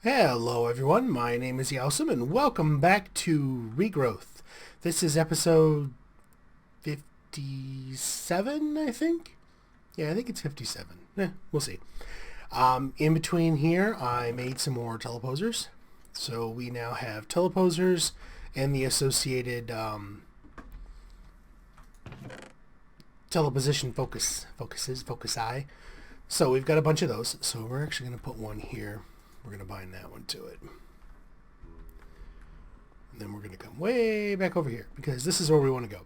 Hello everyone, my name is Yowsum and welcome back to Regrowth. This is episode 57, I think? Yeah, I think it's 57. We'll see. In between here, I made some more teleposers. So we now have teleposers and the associated teleposition foci. So we've got a bunch of those. So we're actually going to put one here. We're going to bind that one to it. And then we're going to come way back over here because this is where we want to go.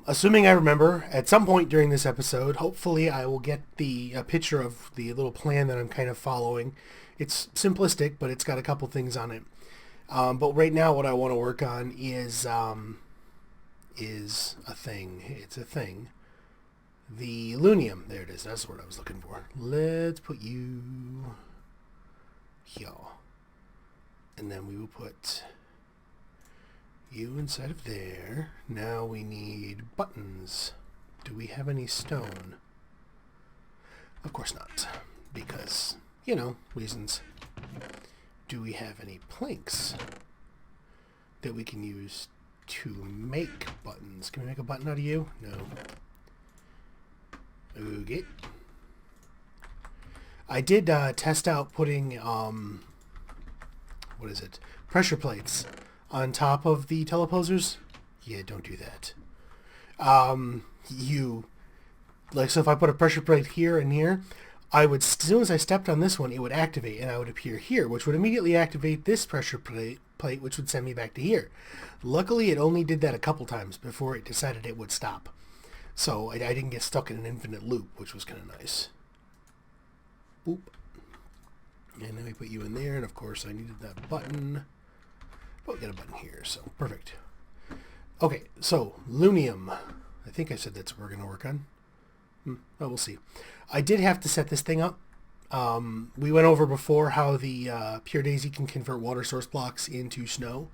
Assuming I remember, at some point during this episode, hopefully I will get the picture of the little plan that I'm kind of following. It's simplistic, but it's got a couple things on it. But right now what I want to work on is a thing. It's a thing. The lunium. There it is. That's what I was looking for. Let's put you here. And then we will put you inside of there. Now we need buttons. Do we have any stone? Of course not. Because, reasons. Do we have any planks that we can use to make buttons? Can we make a button out of you? No. Okay. I did test out putting, pressure plates on top of the teleposers. Yeah, don't do that. So if I put a pressure plate here and here, as soon as I stepped on this one, it would activate and I would appear here, which would immediately activate this pressure plate, which would send me back to here. Luckily, it only did that a couple times before it decided it would stop. So I didn't get stuck in an infinite loop, which was kind of nice. Boop. And then we put you in there, and of course I needed that button. Oh, we got a button here, so perfect. Okay, so lunium. I think I said that's what we're going to work on. Oh, we'll see. I did have to set this thing up. We went over before how the Pure Daisy can convert water source blocks into snow.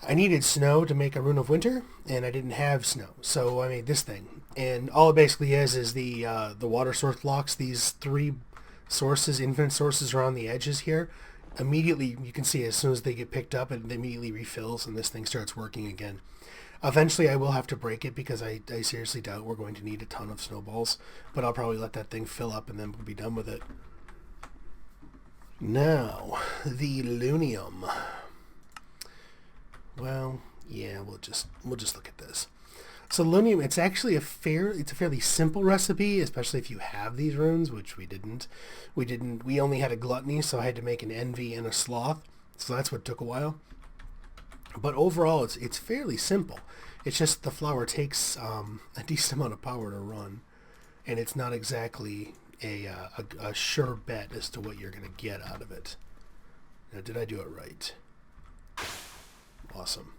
I needed snow to make a Rune of Winter, and I didn't have snow, so I made this thing. And all it basically is the water source blocks, these three sources, infinite sources around the edges here. Immediately, you can see as soon as they get picked up, it immediately refills, and this thing starts working again. Eventually, I will have to break it because I seriously doubt we're going to need a ton of snowballs, but I'll probably let that thing fill up, and then we'll be done with it. Now, the lunium. Well, yeah, we'll just look at this. So lunium, it's actually a fairly simple recipe, especially if you have these runes, which we didn't. We only had a gluttony, so I had to make an envy and a sloth. So that's what took a while. But overall, it's fairly simple. It's just the flower takes a decent amount of power to run, and it's not exactly a sure bet as to what you're going to get out of it. Now, did I do it right? Awesome.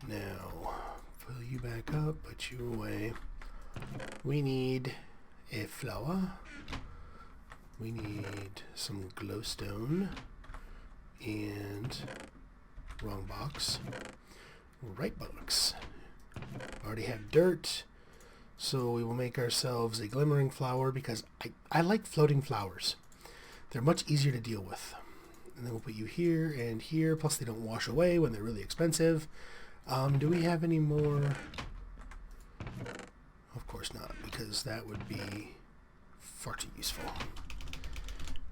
Now, fill you back up, put you away. We need a flower. We need some glowstone. And wrong box. Right box. Already have dirt. So we will make ourselves a glimmering flower because I like floating flowers. They're much easier to deal with. And then we'll put you here and here. Plus they don't wash away when they're really expensive. Do we have any more? Of course not, because that would be far too useful.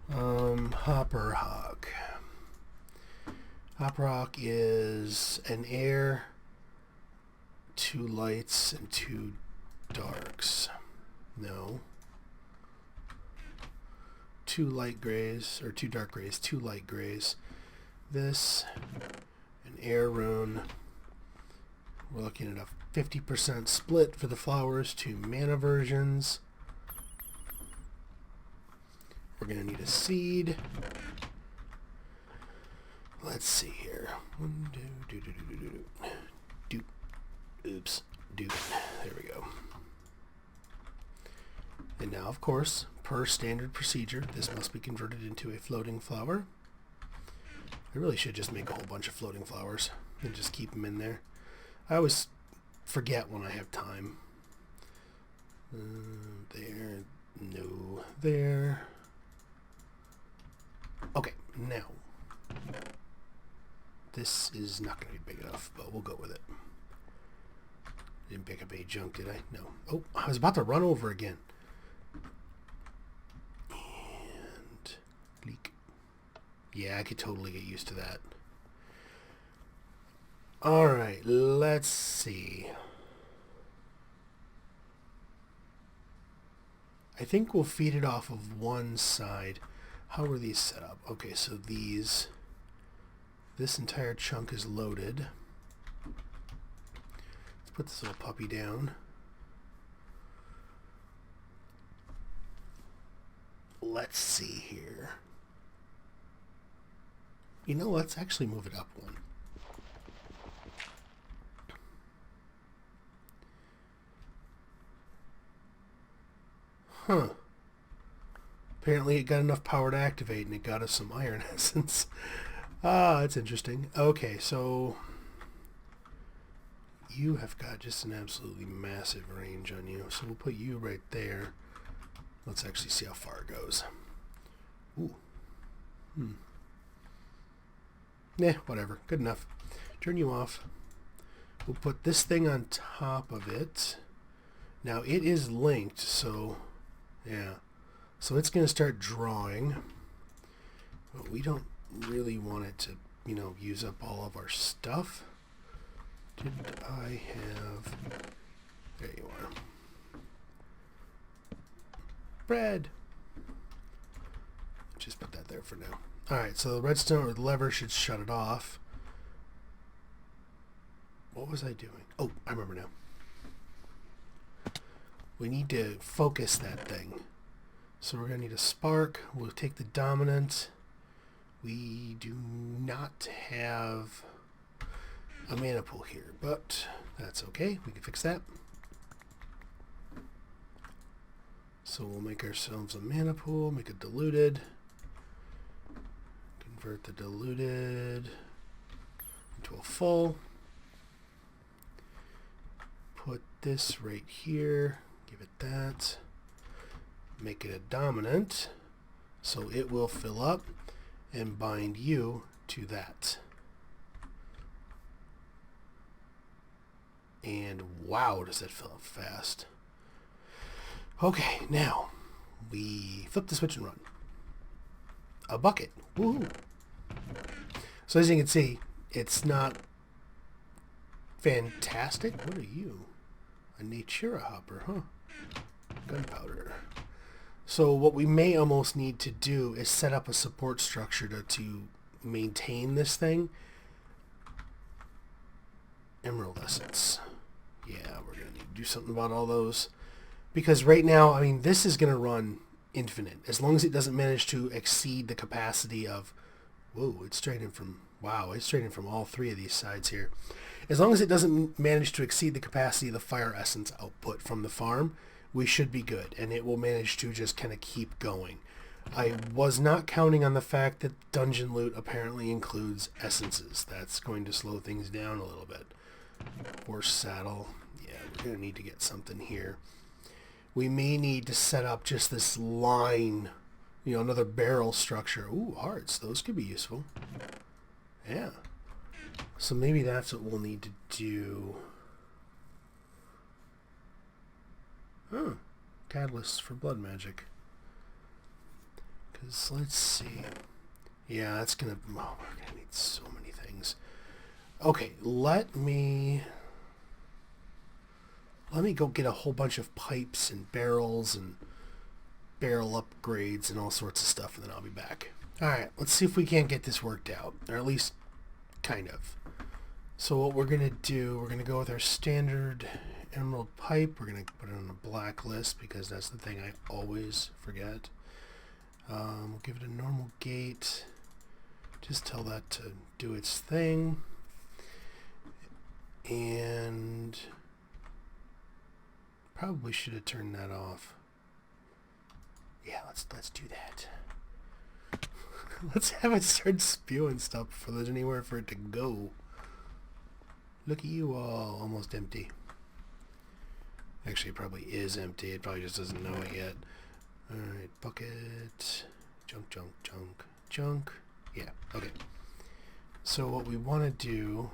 Hopper Hawk. Hopper Hawk is an air, 2 lights, and 2 darks. No. 2 light grays, or 2 dark grays, 2 light grays. This, an air rune. We're looking at a 50% split for the flowers, 2 mana versions. We're going to need a seed. Let's see here. Oops. There we go. And now, of course, per standard procedure, this must be converted into a floating flower. I really should just make a whole bunch of floating flowers and just keep them in there. I always forget when I have time. There. No. There. Okay, now. This is not going to be big enough, but we'll go with it. Didn't pick up any junk, did I? No. Oh, I was about to run over again. And leak. Yeah, I could totally get used to that. Alright, let's see. I think we'll feed it off of one side. How are these set up? Okay, so this entire chunk is loaded. Let's put this little puppy down. Let's see here. You know, let's actually move it up one. Huh. Apparently it got enough power to activate and it got us some iron essence. Ah, that's interesting. Okay, so you have got just an absolutely massive range on you. So we'll put you right there. Let's actually see how far it goes. Ooh. Whatever. Good enough. Turn you off. We'll put this thing on top of it. Now it is linked, so yeah. So it's going to start drawing. But we don't really want it to, you know, use up all of our stuff. Did I have... There you are. Bread. Just put that there for now. Alright, so the redstone or the lever should shut it off. What was I doing? Oh, I remember now. We need to focus that thing. So we're going to need a spark. We'll take the dominant. We do not have a mana pool here, but that's okay. We can fix that. So we'll make ourselves a mana pool, make it diluted. Convert the diluted into a full. Put this right here. Give it that. Make it a dominant, so it will fill up and bind you to that. And wow, does that fill up fast. Okay, now we flip the switch and run. A bucket. Woohoo! So as you can see, it's not fantastic. What are you? A Natura hopper, huh? Gunpowder. So what we may almost need to do is set up a support structure to maintain this thing. Emerald essence. Yeah, we're going to need to do something about all those. Because right now, I mean, this is going to run infinite. As long as it doesn't manage to exceed the capacity of... Whoa, it's draining from... Wow, it's draining from all three of these sides here. As long as it doesn't manage to exceed the capacity of the fire essence output from the farm, we should be good, and it will manage to just kind of keep going. I was not counting on the fact that dungeon loot apparently includes essences. That's going to slow things down a little bit. Horse saddle. Yeah, we're going to need to get something here. We may need to set up just this line, you know, another barrel structure. Ooh, hearts. Those could be useful. Yeah. So maybe that's what we'll need to do. Oh, catalysts for blood magic. Because, let's see. Yeah, that's going to... Oh, we're going to need so many things. Okay, let me go get a whole bunch of pipes and barrels and barrel upgrades and all sorts of stuff, and then I'll be back. Alright, let's see if we can't get this worked out. Or at least, kind of. So what we're going to do, we're going to go with our standard emerald pipe. We're going to put it on a blacklist because that's the thing I always forget. We'll give it a normal gate. Just tell that to do its thing. And probably should have turned that off. Yeah, let's do that. Let's have it start spewing stuff before there's anywhere for it to go. Look at you all, almost empty. Actually, it probably is empty. It probably just doesn't know it yet. Alright, bucket. Junk, junk, junk. junk? Yeah, okay. So what we want to do...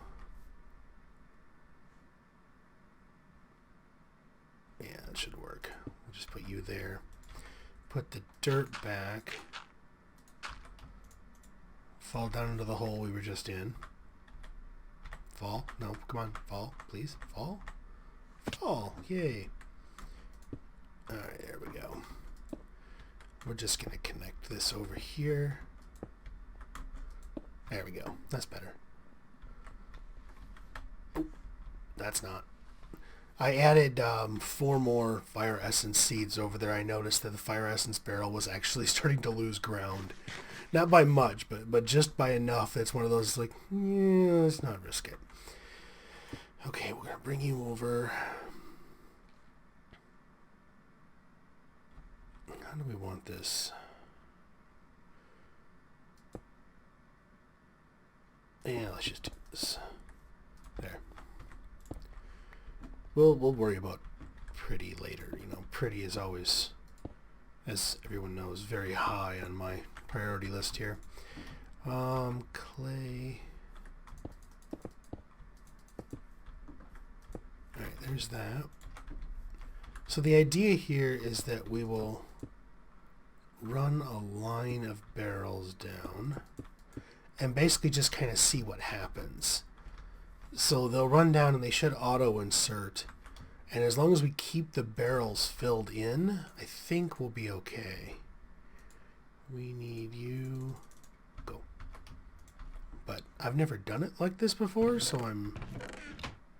Yeah, that should work. We'll just put you there. Put the dirt back. Fall down into the hole we were just in. Fall? No, come on. Fall, please. Fall. Fall. Yay. Alright, there we go. We're just going to connect this over here. There we go. That's better. Oh, that's not. I added 4 more fire essence seeds over there. I noticed that the fire essence barrel was actually starting to lose ground. Not by much, but just by enough. It's one of those like, yeah, let's not risk it. Okay, we're going to bring you over. How do we want this? Yeah, let's just do this. There. We'll worry about pretty later. You know, pretty is always, as everyone knows, very high on my priority list here. Clay. Alright, there's that. So the idea here is that we will run a line of barrels down and basically just kind of see what happens. So they'll run down and they should auto insert, and as long as we keep the barrels filled in, I think we'll be okay. We need you. Go. But I've never done it like this before, so I'm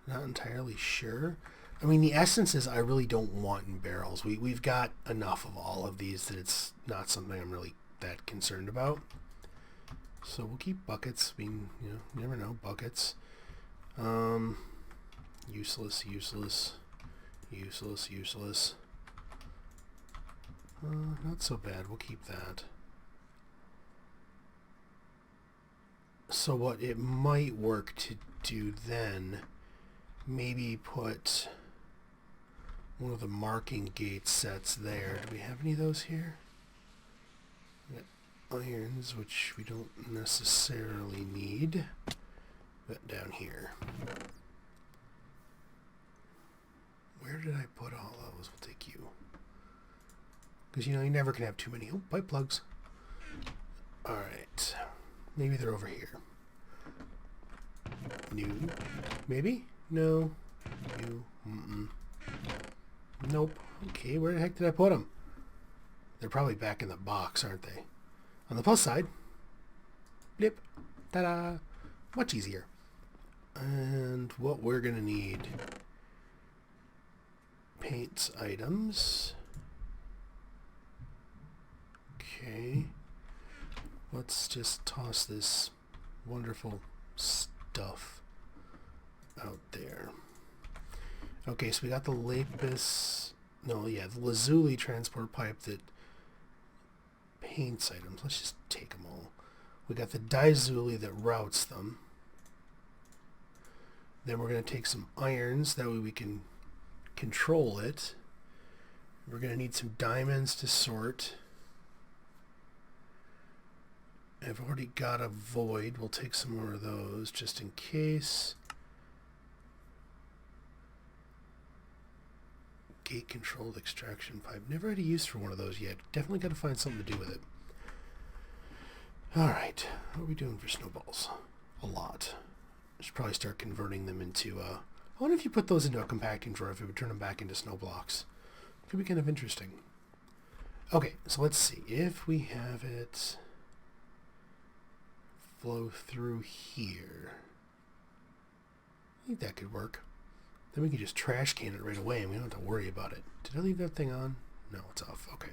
not entirely sure. I mean, the essences I really don't want in barrels. We've got enough of all of these that it's not something I'm really that concerned about. So we'll keep buckets. I mean, you know, never know, buckets. Useless, useless, useless, useless. Not so bad. We'll keep that. So what it might work to do then, maybe put one of the marking gate sets there. Do we have any of those here? We got irons, which we don't necessarily need. But down here. Where did I put all those? We'll take you. Because, you know, you never can have too many. Oh, pipe plugs. Alright. Maybe they're over here. New. Maybe? No. New. Nope. Okay, where the heck did I put them? They're probably back in the box, aren't they? On the plus side. Blip. Ta-da. Much easier. And what we're going to need. Paints items. Okay. Let's just toss this wonderful stuff out there. Okay, so we got the lapis. No, yeah, the lazuli transport pipe that paints items. Let's just take them all. We got the dizuli that routes them. Then we're going to take some irons. That way we can control it. We're going to need some diamonds to sort. I've already got a void. We'll take some more of those just in case. Gate controlled extraction pipe. Never had a use for one of those yet. Definitely got to find something to do with it. Alright. What are we doing for snowballs? A lot. I should probably start converting them into... I wonder if you put those into a compacting drawer, if it would turn them back into snow blocks. Could be kind of interesting. Okay, so let's see. If we have it flow through here, I think that could work. Then we can just trash can it right away and we don't have to worry about it. Did I leave that thing on? No, it's off. Okay.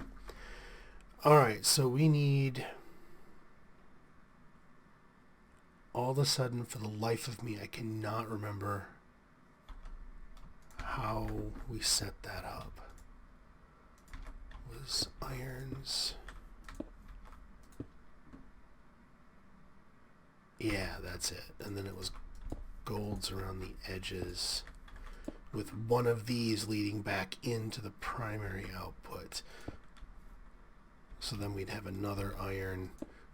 Alright, so we need... All of a sudden, for the life of me, I cannot remember how we set that up. It was irons. Yeah, that's it. And then it was golds around the edges, with one of these leading back into the primary output. So then we'd have another iron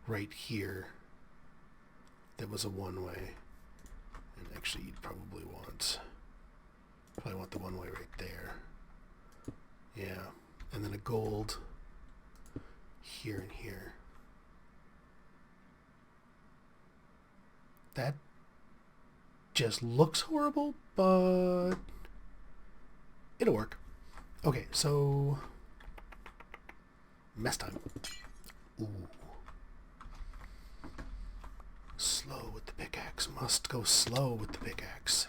right here that was a one-way. And actually you'd probably want the one-way right there. Yeah. And then a gold here and here. That just looks horrible, but it'll work. Okay, so mess time. Ooh. Slow with the pickaxe. Must go slow with the pickaxe.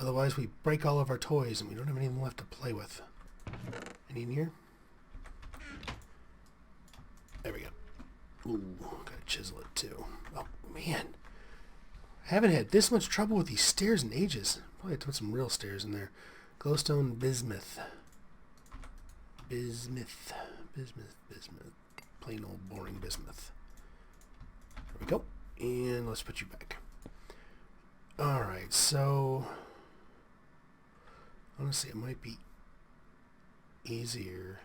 Otherwise we break all of our toys and we don't have anything left to play with. Any in here? There we go. Ooh, gotta chisel it too. Oh man. I haven't had this much trouble with these stairs in ages. Probably have to put some real stairs in there. Glowstone bismuth. Bismuth. Plain old boring bismuth. There we go. And let's put you back. Alright, so honestly it might be easier.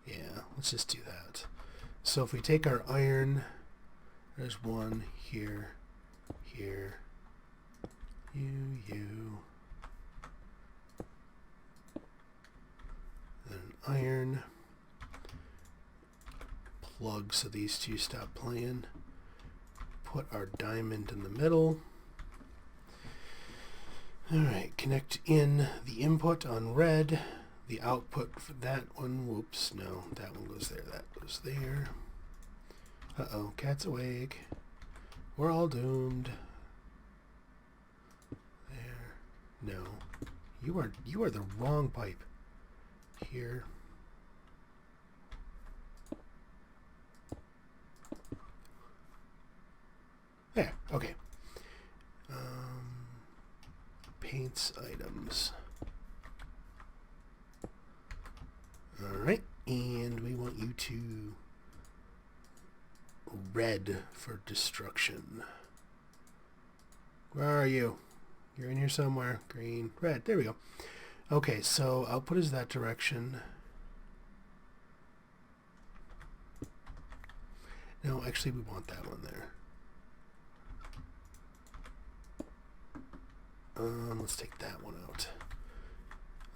Yeah, let's just do that. So if we take our iron, there's one here, here, you, then iron, plug so these two stop playing, put our diamond in the middle. Alright, connect in the input on red, the output for that one, whoops, no, that one goes there, that goes there. Uh-oh, cat's awake. We're all doomed. There. No. You are the wrong pipe. Here. There, okay. Paints items. Alright, and we want you to red for destruction. Where are you? You're in here somewhere. Green, red. There we go. Okay, so output is that direction. No, actually we want that one there. Let's take that one out.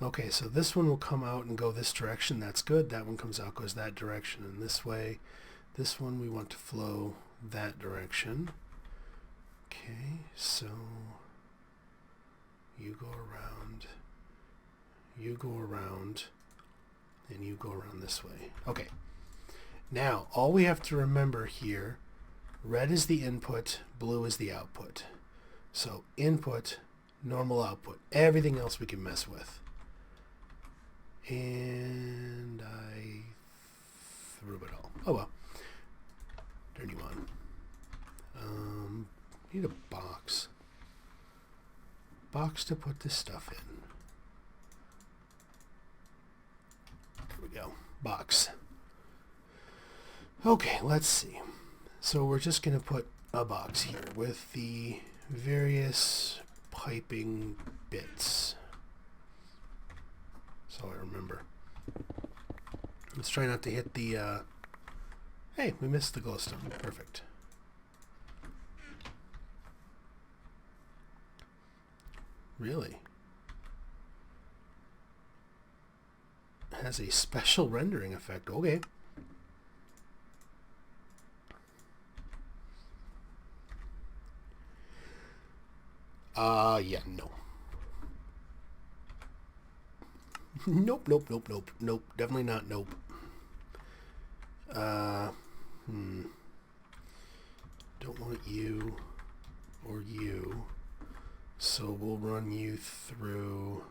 Okay, so this one will come out and go this direction. That's good. That one comes out, goes that direction, and this way. This one we want to flow that direction. Okay, so you go around, and you go around this way. Okay. Now, all we have to remember here, red is the input, blue is the output. So input, normal output. Everything else we can mess with. And I threw it all. Oh well. Turn you on. Need a box. Box to put this stuff in. There we go. Box. Okay, let's see. So we're just going to put a box here with the various piping bits. So I remember. Let's try not to hit the... Hey, we missed the glowstone. Perfect. Really? Has a special rendering effect. Okay. Yeah, no. Nope. Definitely not nope. Don't want you or you. So we'll run you through.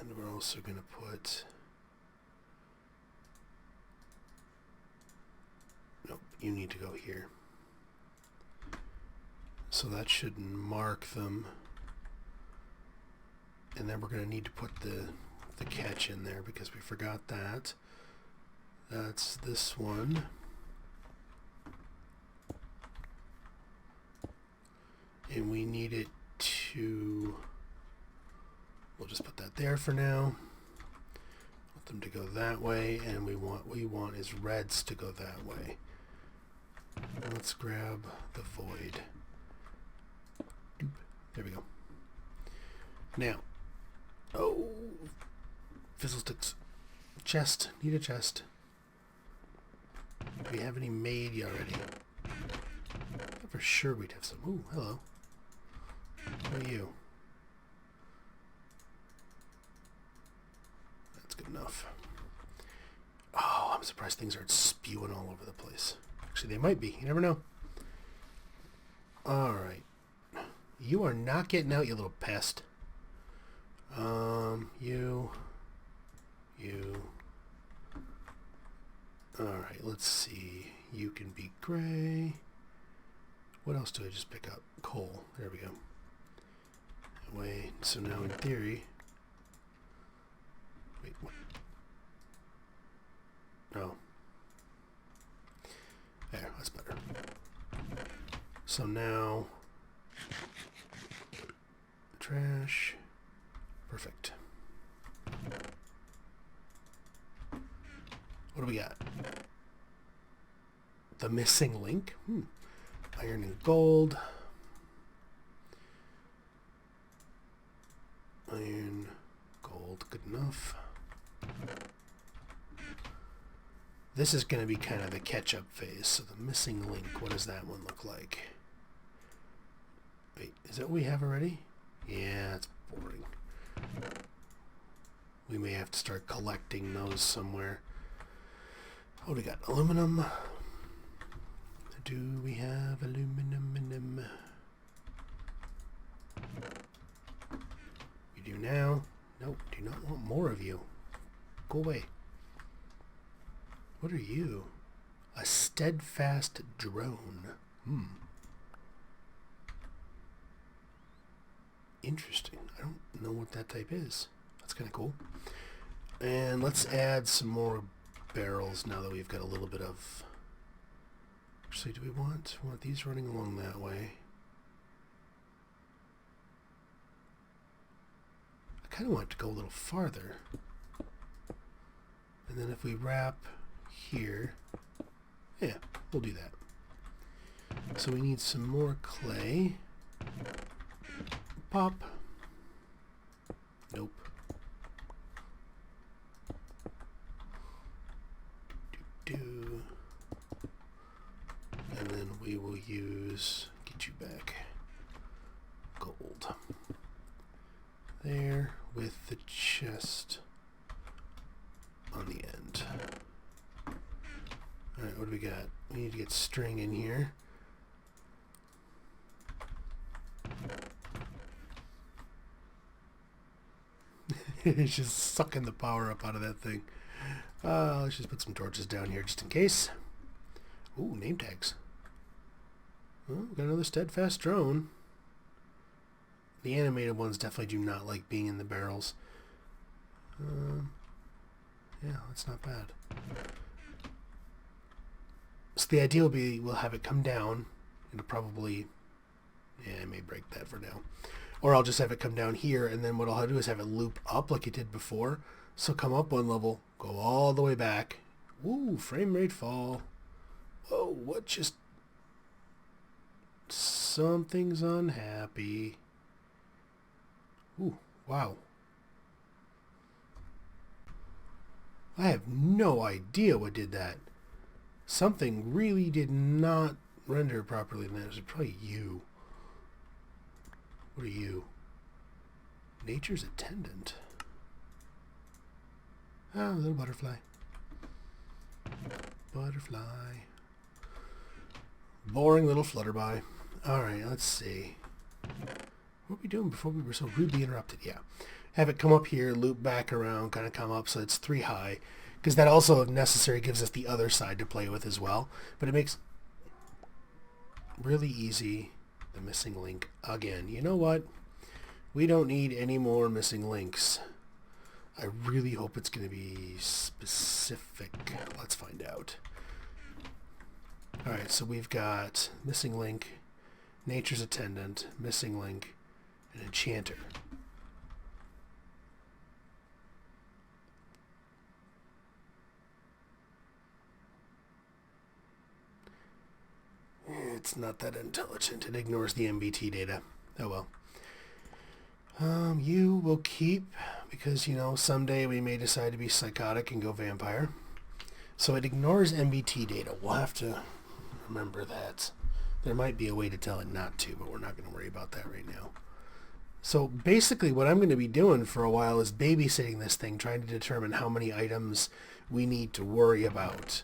And we're also going to put... Nope, you need to go here. So that should mark them. And then we're going to need to put the catch in there because we forgot that. That's this one. And we need it to... We'll just put that there for now. Put them to go that way, and what we want is reds to go that way. Let's grab the void. Doop. There we go. Now, oh, fizzlesticks. Chest. Need a chest. Do we have any made already? For sure we'd have some. Ooh, hello. What are you? That's good enough. Oh, I'm surprised things aren't spewing all over the place. Actually, they might be. You never know. Alright. You are not getting out, you little pest. You. Alright, let's see. You can be gray. What else do I just pick up? Coal. There we go. That way. So now in theory... Wait, what? Oh. There, that's better. So now... Trash. Perfect. What do we got? The missing link? Iron and gold. Iron, gold, good enough. This is going to be kind of the catch-up phase. So the missing link, what does that one look like? Wait, is that what we have already? Yeah, it's boring. We may have to start collecting those somewhere. Oh, we got aluminum. Do we have aluminum? We do now. Nope, do not want more of you. Go away. What are you? A steadfast drone. Interesting. I don't know what that type is. That's kind of cool. And let's add some more barrels now that we've got a little bit of... Actually, do we want these running along that way? I kind of want it to go a little farther. And then if we wrap here, yeah, we'll do that. So we need some more clay. Pop. Nope. Do. And then we will use, get you back, gold. There, with the chest on the end. Alright, what do we got? We need to get string in here. It's just sucking the power up out of that thing. Let's just put some torches down here just in case. Ooh, name tags. Well, got another steadfast drone. The animated ones definitely do not like being in the barrels. Yeah, that's not bad. So the idea will be we'll have it come down. It'll probably... Yeah, I may break that for now. Or I'll just have it come down here, and then what I'll do is have it loop up like it did before. So come up one level, go all the way back. Woo, frame rate fall. Whoa, what just... Something's unhappy. Ooh, wow. I have no idea what did that. Something really did not render properly in that. It was probably you. What are you? Nature's attendant. Oh, a little butterfly. Butterfly. Boring little flutterby. Alright, let's see. What were we doing before we were so rudely interrupted? Yeah. Have it come up here, loop back around, kind of come up so it's 3 high. Because that also, if necessary, gives us the other side to play with as well. But it makes really easy the missing link again. You know what? We don't need any more missing links. I really hope it's going to be specific. Let's find out. Alright, so we've got missing link, nature's attendant, missing link, and enchanter. It's not that intelligent. It ignores the MBT data. Oh well. You will keep, because, you know, someday we may decide to be psychotic and go vampire. So it ignores MBT data. We'll have to remember that. There might be a way to tell it not to, but we're not going to worry about that right now. So basically what I'm going to be doing for a while is babysitting this thing, trying to determine how many items we need to worry about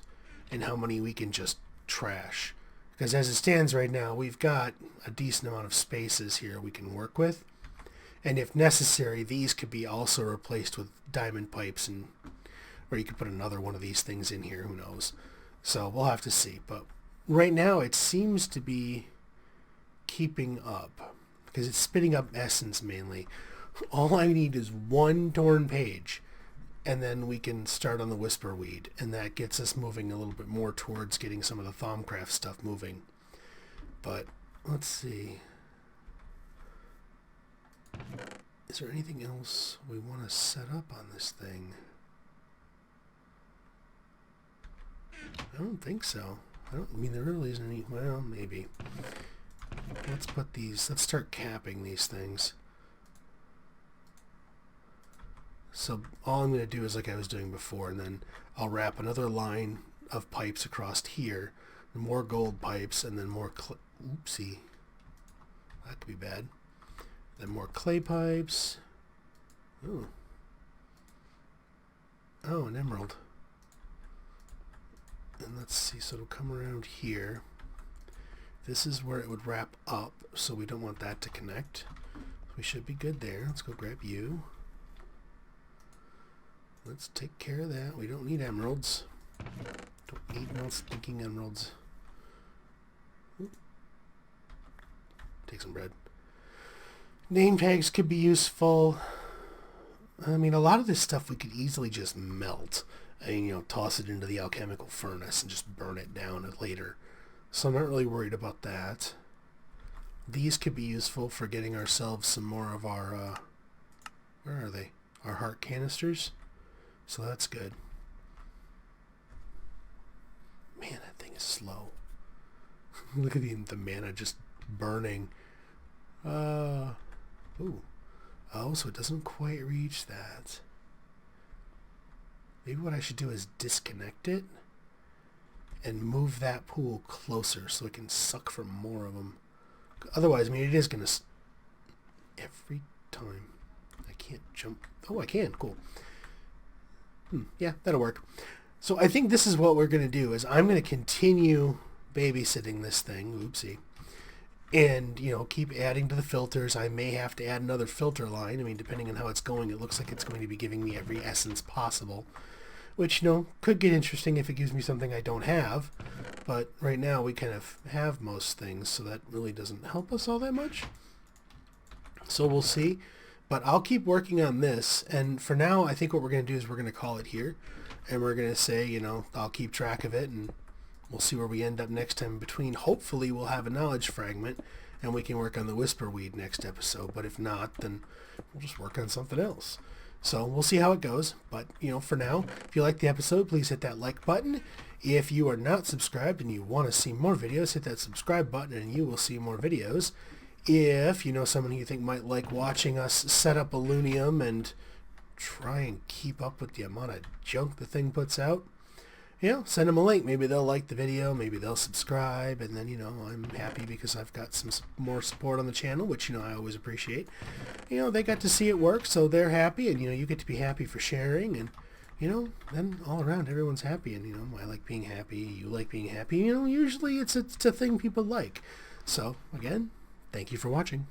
and how many we can just trash. Because as it stands right now, we've got a decent amount of spaces here we can work with. And if necessary, these could be also replaced with diamond pipes, and or you could put another one of these things in here, who knows. So we'll have to see. But right now it seems to be keeping up, because it's spitting up essence mainly. All I need is one torn page, and then we can start on the Whisperweed, and that gets us moving a little bit more towards getting some of the Thaumcraft stuff moving. But let's see. Is there anything else we want to set up on this thing? I don't think so. I mean, there really isn't any. Well, maybe. Let's put these. Let's start capping these things. So all I'm going to do is like I was doing before, and then I'll wrap another line of pipes across here, more gold pipes, and then more. Oopsie. That could be bad. Then more clay pipes. Ooh. Oh, an emerald. And let's see, so it'll come around here. This is where it would wrap up, so we don't want that to connect. We should be good there. Let's go grab you. Let's take care of that. We don't need emeralds. Don't need no stinking emeralds. Ooh. Take some bread. Name tags could be useful. I mean, a lot of this stuff we could easily just melt and, you know, toss it into the alchemical furnace and just burn it down later. So I'm not really worried about that. These could be useful for getting ourselves some more of our, where are they? Our heart canisters. So that's good. Man, that thing is slow. Look at the mana just burning. Ooh. Oh, so it doesn't quite reach that. Maybe what I should do is disconnect it and move that pool closer so it can suck for more of them. Otherwise, I mean, it is going to... Every time. I can't jump... Oh, I can. Cool. Yeah, that'll work. So I think this is what we're going to do, is I'm going to continue babysitting this thing. Oopsie. And, you know, keep adding to the filters. I may have to add another filter line. I mean, depending on how it's going, it looks like it's going to be giving me every essence possible. Which, you know, could get interesting if it gives me something I don't have. But right now we kind of have most things, so that really doesn't help us all that much. So we'll see. But I'll keep working on this. And for now, I think what we're going to do is we're going to call it here. And we're going to say, you know, I'll keep track of it, and we'll see where we end up next time. Between, hopefully, we'll have a knowledge fragment, and we can work on the Whisperweed next episode. But if not, then we'll just work on something else. So we'll see how it goes. But, you know, for now, if you like the episode, please hit that like button. If you are not subscribed and you want to see more videos, hit that subscribe button, and you will see more videos. If you know someone who you think might like watching us set up Illunium and try and keep up with the amount of junk the thing puts out, you know, send them a link. Maybe they'll like the video, maybe they'll subscribe, and then, you know, I'm happy because I've got some more support on the channel, which, you know, I always appreciate. You know, they got to see it work, so they're happy, and, you know, you get to be happy for sharing, and, you know, then all around everyone's happy, and, you know, I like being happy, you like being happy, you know, usually it's a thing people like. So, again, thank you for watching.